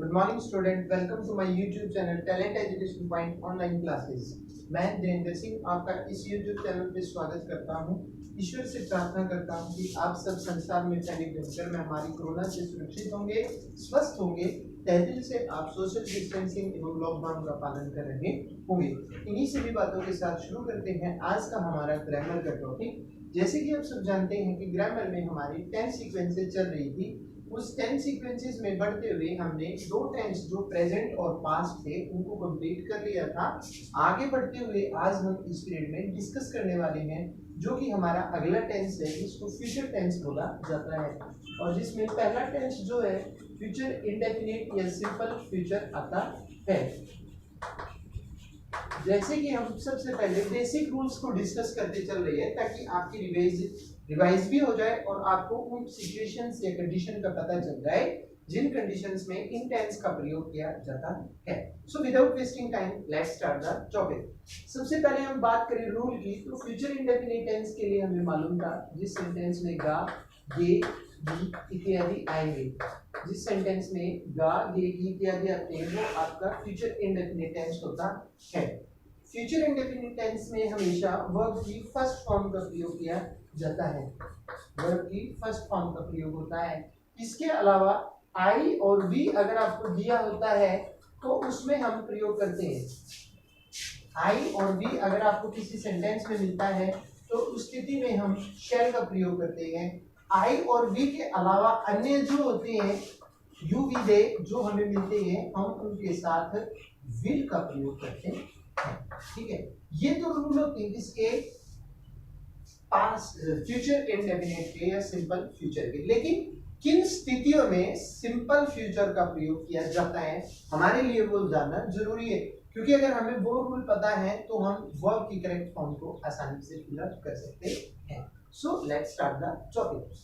Good morning student, welcome to my YouTube channel talent education point online classes. मैं धीरेन्द्र सिंह आपका इस YouTube channel पे स्वागत करता हूं। ईश्वर से प्रार्थना करता हूं कि आप सब संसार में दैनिक दिनचर्या में हमारी कोरोना से सुरक्षित होंगे, स्वस्थ होंगे, तहे दिल से आप सोशल डिस्टेंसिंग एवं लॉकडाउन का पालन कर रहे होंगे। इन्हीं सभी बातों के साथ शुरू करते हैं आज का हमारा ग्रामर का टॉपिक। जैसे कि आप सब जानते हैं कि ग्रामर में हमारी 10 सीक्वेंसेस चल रही थी। उस 10 सीक्वेंसेस में बढ़ते हुए हमने दो टेंस जो प्रेजेंट और पास्ट थे उनको कंप्लीट कर लिया था। आगे बढ़ते हुए आज हम इस पीरियड में डिस्कस करने वाले हैं जो कि हमारा अगला टेंस है, जिसको फ्यूचर टेंस बोला जाता है, और जिसमें पहला टेंस जो है फ्यूचर इंडेफिनिट या सिंपल फ्यूचर आता है। जैसे कि हम सबसे पहले बेसिक रूल्स को डिस्कस करते चल रहे हैं ताकि आपकी रिवाइज भी हो जाए और आपको उन सिचुएशंस या कंडीशन का पता चल जाए जिन कंडीशंस में इन टेंस का प्रयोग किया जाता है। So without wasting time let's start the topic. सबसे पहले हम बात करें रूल की, तो फ्यूचर इंडेफिनिट टेंस के लिए हमें मालूम था जिस सेंटेंस में गा, गे, गी इत्यादि आएंगे, जिस सेंटेंस में गा, गे, गी इत्यादि आते हैं वो आपका फ्यूचर इंडेफिनिट टेंस होता है। फ्यूचर इंडेफिनिट टेंस में हमेशा वर्ब की फर्स्ट फॉर्म का प्रयोग किया जाता है। वर्ब की फर्स्ट फॉर्म का प्रयोग होता है। इसके अलावा आई और वी अगर आपको दिया होता है तो उसमें हम प्रयोग करते हैं। आई और वी अगर आपको किसी सेंटेंस में मिलता है तो उस स्थिति में हम शैल का प्रयोग करते हैं। आई और वी के अलावा अन्य जो होते हैं यू वी दे जो हमें मिलते हैं हम उनके साथ विल का प्रयोग करते हैं। ठीक है, ये तो रूल होते हैं किसके, पास्ट फ्यूचर इंडेफिनिट के या सिंपल फ्यूचर के। लेकिन किन स्थितियों में सिंपल फ्यूचर का प्रयोग किया जाता है हमारे लिए वो जानना जरूरी है, क्योंकि अगर हमें वो रूल पता है तो हम वर्ब की करेक्ट फॉर्म को आसानी से फिल अप कर सकते हैं। So let's start the topic.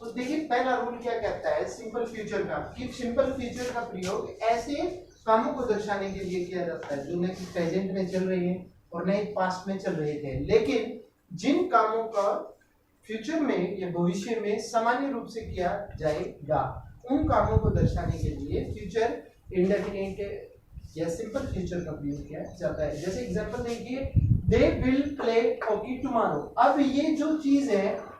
तो देखिए पहला रूल क्या कहता है सिंपल फ्यूचर का, कि सिंपल फ्यूचर का प्रयोग ऐसे कामों को दर्शाने के लिए किया जाता है जो न कि प्रेजेंट में चल रहे हैं और न ही पास्ट में चल रहे थे, लेकिन जिन कामों का फ्यूचर में या भविष्य में सामान्य रूप से किया जाएगा उन कामों को दर्शाने के लिए फ्यूचर इंडेफिनिट या सिंपल फ्यूचर का प्रयोग किया जाता है। जैसे एग्जांपल देखिए, they will play hockey tomorrow. अब ये जो चीज है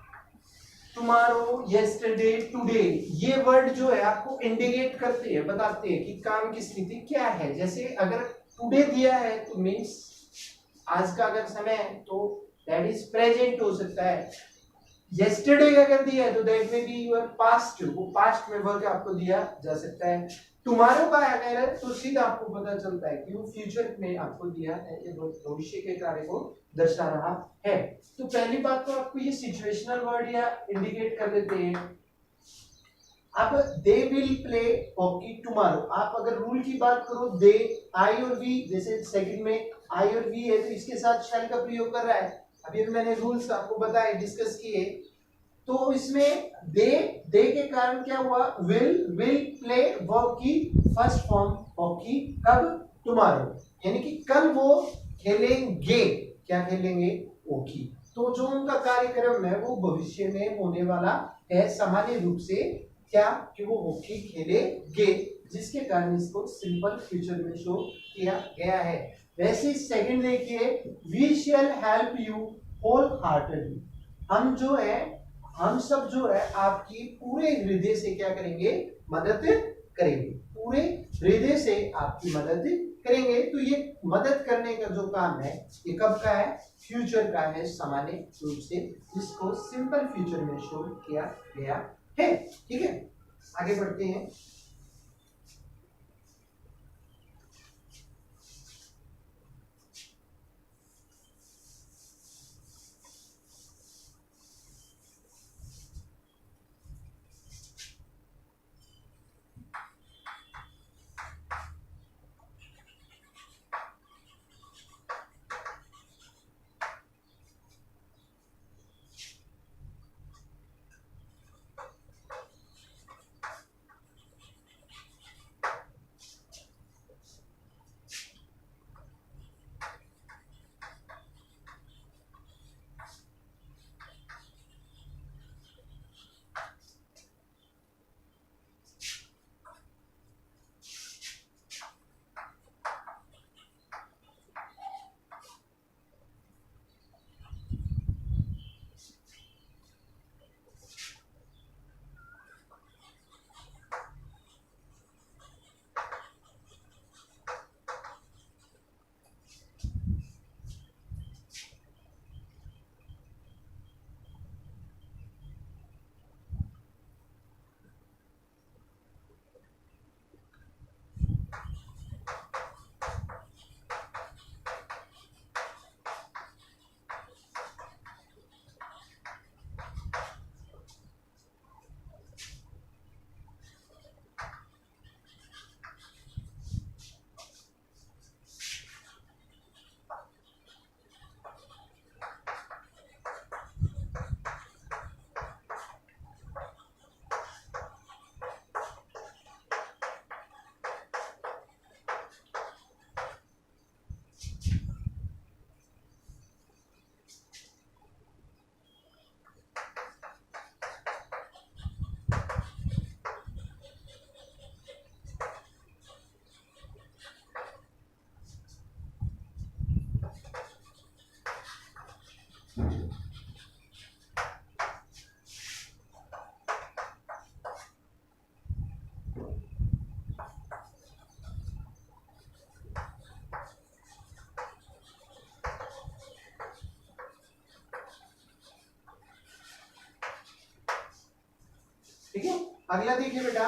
टुमारो, यस्टरडे, टुडे, ये वर्ड जो है आपको इंडिकेट करते हैं, बताते हैं कि काम की स्थिति क्या है। जैसे अगर टुडे दिया है तो मीन्स आज का अगर समय है तो दैट इज प्रेजेंट हो सकता है। यस्टरडे अगर दिया है तो दैट में बी योर पास्ट, वो पास्ट में वर्क आपको दिया जा सकता है। टुमारो का अगर है तो सीधा आपको पता चलता है कि वो फ्यूचर में आपको दिया है, ये भविष्य के कार्य को दर्शा रहा है। तो पहली बात तो आपको ये सिचुएशनल वर्ड या इंडिकेट कर देते हैं। अब they will play hockey tomorrow, आप अगर रूल की बात करो, दे आई और वी, जैसे सेकंड में आई और वी है तो इसके साथ शैल का प्रयोग कर रहा है। अभी मैंने रूल्स आपको बताए, डिस्कस किए, तो इसमें दे के कारण क्या हुआ, विल प्ले वर्ब की फर्स्ट फॉर्म हॉकी, कब, टुमारो, यानी कि कल वो खेलेंगे, क्या खेलेंगे, हॉकी। तो जो उनका कार्यक्रम है वो भविष्य में होने वाला है, सामान्य रूप से क्या, कि वो हॉकी खेलेंगे, जिसके कारण इसको सिंपल फ्यूचर में शो किया गया है। वैसे सेकंड देखिए, we shall help you wholeheartedly, हम सब जो है आपकी पूरे हृदय से क्या करेंगे, मदद करेंगे, पूरे हृदय से आपकी मदद करेंगे। तो ये मदद करने का जो काम है ये कब का है, फ्यूचर का है सामान्य रूप से, जिसको सिंपल फ्यूचर में शो किया गया है। ठीक है, आगे बढ़ते हैं। ठीक है, अगला देखिए बेटा,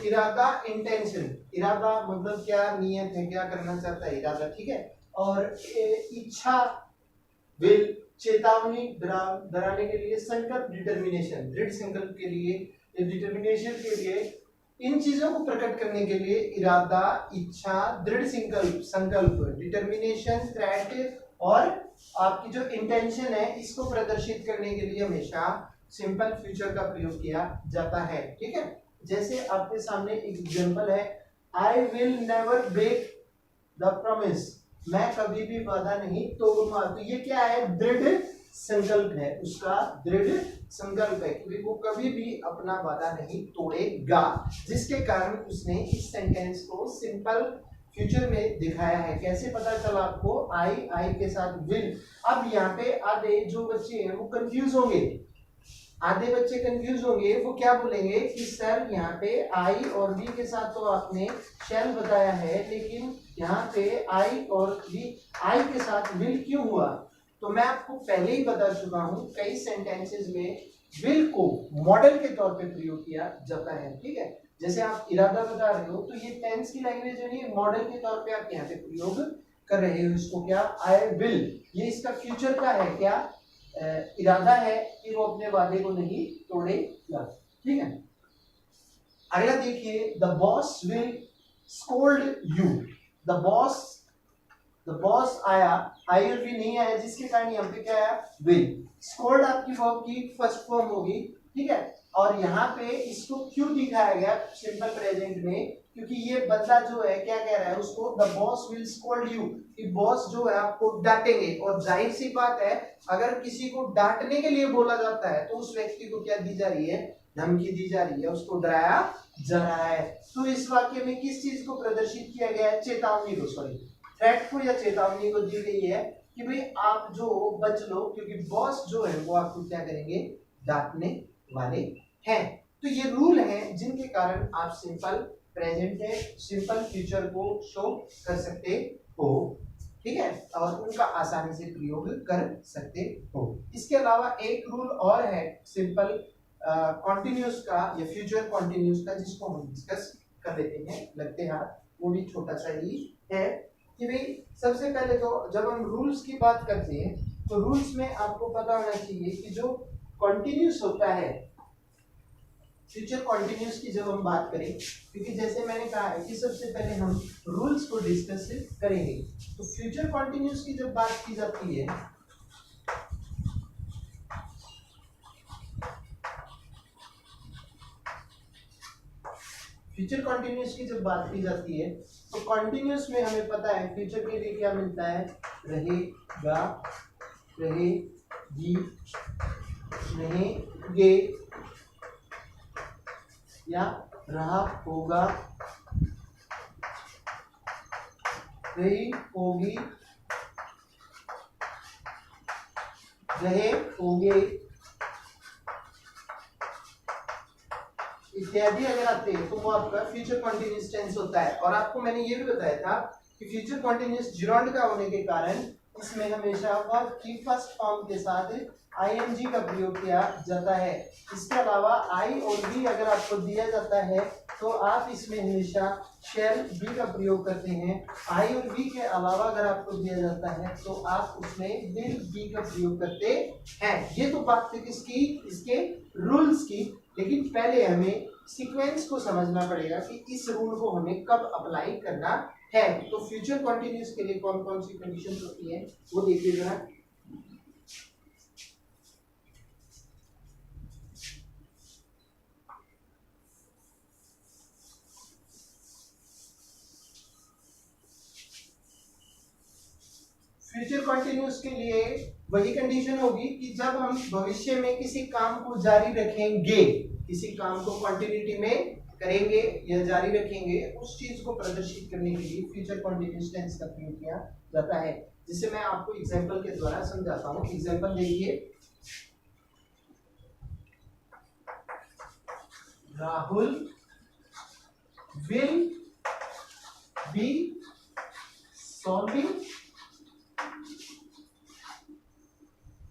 इरादा, इंटेंशन। इरादा मतलब क्या, नियत है, क्या करना चाहता है, इरादा। ठीक है, और इच्छा, विल, चेतावनी, डराने के लिए, संकल्प, डिटर्मिनेशन, दृढ़ संकल्प के लिए, डिटर्मिनेशन के लिए, इन चीजों को प्रकट करने के लिए इरादा, इच्छा, दृढ़ संकल्प, डिटर्मिनेशन, थ्रेट, और आपकी जो इंटेंशन है इसको प्रदर्शित करने के लिए हमेशा सिंपल फ्यूचर का प्रयोग किया जाता है। ठीक है, जैसे आपके सामने एक एग्जांपल है, I will never break the promise, मैं कभी भी वादा नहीं तोड़ूंगा। तो ये क्या है, दृढ़ संकल्प है, उसका दृढ़ संकल्प है कि वो कभी भी अपना वादा नहीं तोड़ेगा, जिसके कारण उसने इस सेंटेंस को सिंपल फ्यूचर में दिखाया है। कैसे पता चला आपको, आई के साथ विल। अब यहाँ पे आधे जो बच्चे हैं वो कंफ्यूज होंगे, आधे बच्चे कंफ्यूज होंगे, वो क्या बोलेंगे कि सर यहाँ पे आई और बी के साथ तो आपने शैल बताया है, लेकिन यहाँ पे आई और बी, आई के साथ विल क्यों हुआ? तो मैं आपको पहले ही बता चुका हूँ, कई सेंटेंसेस में विल को मॉडल के तौर पे प्रयोग किया जाता है। ठीक है, जैसे आप इरादा बता रहे हो तो ये टेंस की लैंग्वेज है, नहीं मॉडल के तौर पे आप यहाँ पे प्रयोग कर रहे हो इसको। क्या आई विल, ये इसका फ्यूचर का है, क्या इरादा है कि वो अपने वादे को नहीं तोड़ेगा। ठीक है, अगला देखिए, the boss will scold you. The boss आया, आई और भी नहीं आया, जिसके कारण यहाँ पे क्या आया, विल। स्कोल्ड आपकी वर्ब की फर्स्ट फॉर्म होगी। ठीक है, और यहाँ पे इसको क्यों दिखाया गया सिंपल प्रेजेंट में, क्योंकि ये बंदा जो है क्या कह रहा है उसको, the boss will scold you, कि बॉस जो है आपको डांटेंगे। और जाहिर सी बात है, अगर किसी को डांटने के लिए बोला जाता है तो उस व्यक्ति को क्या दी जा रही है, धमकी दी जा रही है, उसको डराया जा रहा है। तो इस वाक्य में किस चीज को प्रदर्शित किया गया है, चेतावनी को, सॉरी थ्रेट को या चेतावनी को दी गई है कि भाई आप जो बच लो, क्योंकि बॉस जो है वो आपको क्या करेंगे, डांटने वाले हैं। तो ये रूल हैं जिनके कारण आप सिंपल प्रेजेंट है, सिंपल फ्यूचर को शो कर सकते हो। ठीक है, और उनका आसानी से प्रयोग कर सकते हो। इसके अलावा एक रूल और है सिंपल कॉन्टिन्यूस का या फ्यूचर कॉन्टिन्यूस का, जिसको हम डिस्कस कर लेते हैं लगते हाथ। वो भी छोटा सा ही है कि भाई सबसे पहले तो जब हम रूल्स की बात करते हैं तो रूल्स में आपको पता होना चाहिए कि जो कॉन्टिन्यूस होता है, फ्यूचर कॉन्टिन्यूस की जब हम बात करें, क्योंकि जैसे मैंने कहा है कि सबसे पहले हम रूल्स को डिस्कस करेंगे। तो फ्यूचर कॉन्टिन्यूस की जब बात की जाती है, फ्यूचर कॉन्टिन्यूस की जब बात की जाती है तो कॉन्टिन्यूस में हमें पता है फ्यूचर के लिए क्या मिलता है, रहेगा, रहेगी, रहेंगे या रहा होगा, रही होगी, रहे होंगे इत्यादि अगर आते हैं तो वो आपका फ्यूचर कॉन्टिन्यूस टेंस होता है। और आपको मैंने ये भी बताया था कि फ्यूचर कॉन्टिन्यूस जिरोंड का होने के कारण इसमें हमेशा वर्ब की फर्स्ट फॉर्म के साथ आईएनजी का प्रयोग किया जाता है। इसके अलावा आई और बी अगर आपको दिया जाता है तो आप इसमें हमेशा शैल बी का प्रयोग करते हैं। आई और बी के अलावा अगर आपको दिया जाता है तो आप उसमें विल बी का प्रयोग करते हैं। ये तो बात थी किसकी, इसके रूल्स की। लेकिन पहले हमें सीक्वेंस को समझना पड़ेगा कि इस रूल को हमें कब अप्लाई करना है। तो फ्यूचर कॉन्टिन्यूस के लिए कौन कौन सी कंडीशंस होती है वो देखिए जरा। फ्यूचर कॉन्टिन्यूस के लिए वही कंडीशन होगी कि जब हम भविष्य में किसी काम को जारी रखेंगे, किसी काम को कंटिन्यूटी में करेंगे या जारी रखेंगे, उस चीज को प्रदर्शित करने के लिए फ्यूचर कॉन्टिन्यूस टेंस का प्रयोग किया जाता है। जिसे मैं आपको एग्जांपल के द्वारा समझाता हूं। एग्जांपल देखिए, Rahul will be solving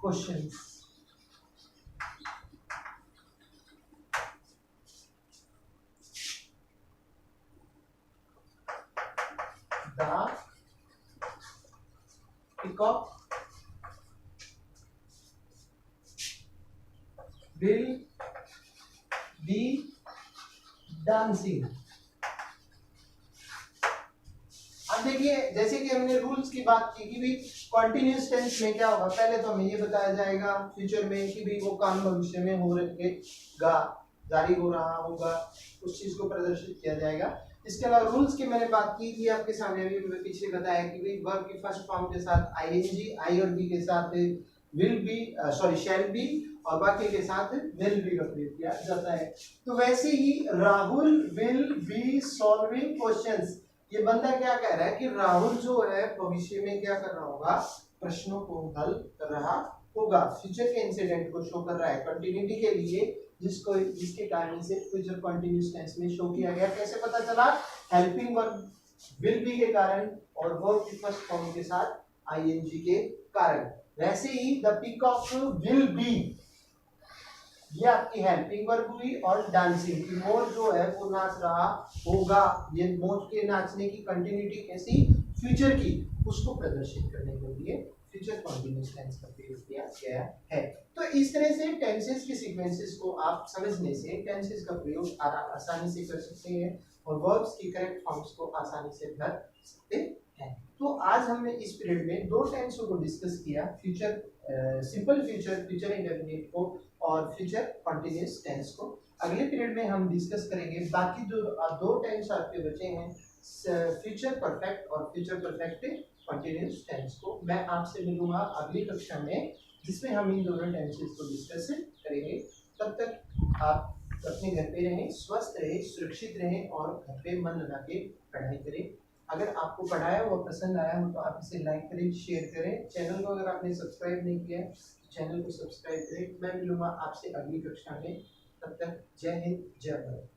questions. The peacock will be dancing. अब देखिए, जैसे कि हमने रूल्स की बात की कि भाई कॉन्टिन्यूस टेंस में क्या होगा, पहले तो हमें ये बताया जाएगा फ्यूचर में कि भाई वो काम भविष्य में हो रहेगा, जारी हो रहा होगा, उस चीज को प्रदर्शित किया जाएगा। इसके अलावा रूल्स की मैंने बात की थी आपके सामने भी पीछे बताया कि भाई वर्ब की फर्स्ट फॉर्म के साथ आईएनजी, आई और बी के साथ will be sorry shall be और बाकी के साथ विल बी का प्रयोग किया जाता है। तो वैसे ही Rahul will be solving questions, ये बंदा क्या कह रहा है कि राहुल जो है भविष्य में क्या कर रहा होगा, प्रश्नों को हल कर रहा होगा, फ्यूचर के इंसिडेंट को शो कर रहा है कंटिन्यूटी के लिए, जिसके कारण इसे फ्यूचर कंटिन्यूअस टेंस में शो किया गया। कैसे पता चला? हेल्पिंग वर्ब विल बी के कारण और वर्ब की फर्स्ट फॉर्म के साथ आईएनजी के कारण। वैसे ही द पीकॉक विल बी, ये आपकी हेल्पिंग वर्ब हुई, और डांसिंग, मोर जो है वो नाच रहा होगा, ये मोर के नाचने की कंटिन्यूटी कैसी? फ्यूचर की, उसको प्रदर्शित करने के लिए फ्यूचर कंटीन्यूअस टेंस का प्रयोग किया गया है। तो इस तरह से टेंसेस के सीक्वेंसेस को आप समझने से टेंसेस का प्रयोग आसानी से कर सकते हैं और वर्ब्स की करेक्ट फॉर्म्स को आसानी से भर सकते हैं। तो आज हमने इस पीरियड में दो टेंसों को डिस्कस किया, future simple future, future indefinite को, और फ्यूचर कंटीन्यूअस टेंस को। अगले पीरियड में हम डिस्कस करेंगे बाकी जो दो टेंस आपके बचे हैं, फ्यूचर परफेक्ट और फ्यूचर परफेक्ट कंटीन्यूअस टेंस को। मैं आपसे मिलूंगा अगली कक्षा में, जिसमें हम इन दोनों टेंसेस को डिस्कस करेंगे। तब तक आप अपने घर पे रहें, स्वस्थ रहें, सुरक्षित रहें और घर पे मन लगा के पढ़ाई करें। अगर आपको पढ़ाया हुआ पसंद आया हो तो आप इसे लाइक करें, शेयर करें। चैनल को अगर आपने सब्सक्राइब नहीं किया है तो चैनल को सब्सक्राइब करें। मैं मिलूंगा आपसे अगली कक्षा में, तब तक जय हिंद, जय भारत।